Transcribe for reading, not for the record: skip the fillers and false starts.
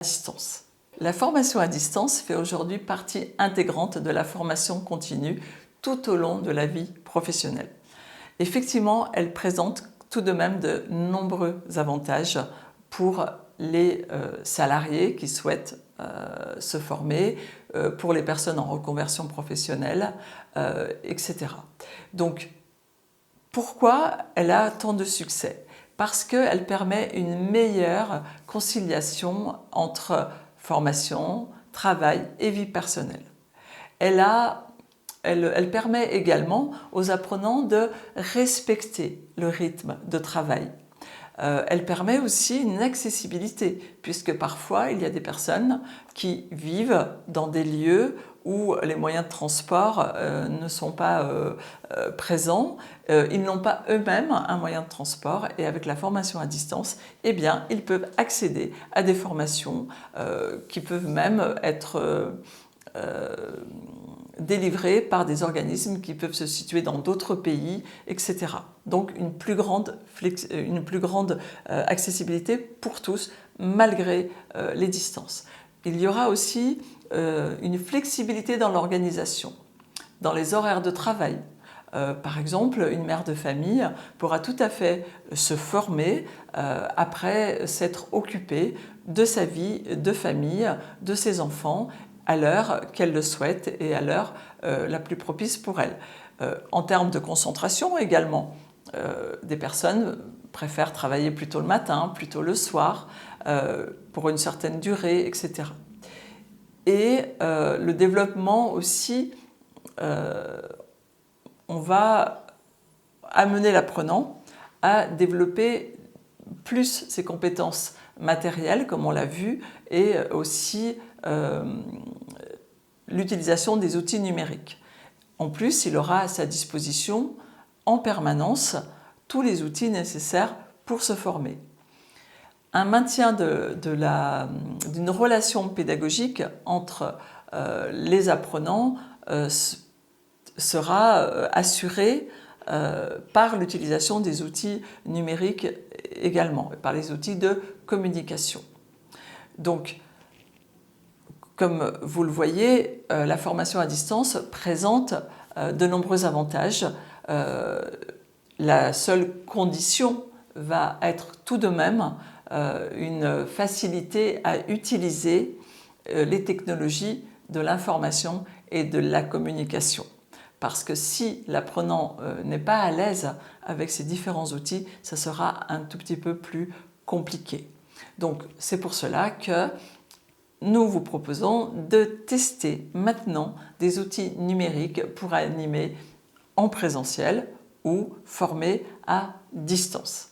Distance. La formation à distance fait aujourd'hui partie intégrante de la formation continue tout au long de la vie professionnelle. Effectivement, elle présente tout de même de nombreux avantages pour les salariés qui souhaitent se former, pour les personnes en reconversion professionnelle, etc. Donc, pourquoi elle a tant de succès ? Parce qu'elle permet une meilleure conciliation entre formation, travail et vie personnelle. Elle permet également aux apprenants de respecter le rythme de travail. Elle permet aussi une accessibilité, puisque parfois il y a des personnes qui vivent dans des lieux où les moyens de transport ne sont pas présents, ils n'ont pas eux-mêmes un moyen de transport, et avec la formation à distance, eh bien, ils peuvent accéder à des formations qui peuvent même être délivrées par des organismes qui peuvent se situer dans d'autres pays, etc. Donc une plus grande accessibilité pour tous, malgré les distances. Il y aura aussi une flexibilité dans l'organisation, dans les horaires de travail. Par exemple, une mère de famille pourra tout à fait se former après s'être occupée de sa vie de famille, de ses enfants, à l'heure qu'elle le souhaite et à l'heure la plus propice pour elle. En termes de concentration également, des personnes préfèrent travailler plutôt le matin, plutôt le soir, pour une certaine durée, etc. Et le développement aussi, on va amener l'apprenant à développer plus ses compétences matérielles, comme on l'a vu, et aussi l'utilisation des outils numériques. En plus, il aura à sa disposition en permanence tous les outils nécessaires pour se former. Un maintien d'une relation pédagogique entre les apprenants sera assuré par l'utilisation des outils numériques également, par les outils de communication. Donc, comme vous le voyez, la formation à distance présente de nombreux avantages. La seule condition va être tout de même une facilité à utiliser les technologies de l'information et de la communication. Parce que si l'apprenant n'est pas à l'aise avec ces différents outils, ça sera un tout petit peu plus compliqué. Donc c'est pour cela que nous vous proposons de tester maintenant des outils numériques pour animer en présentiel ou former à distance.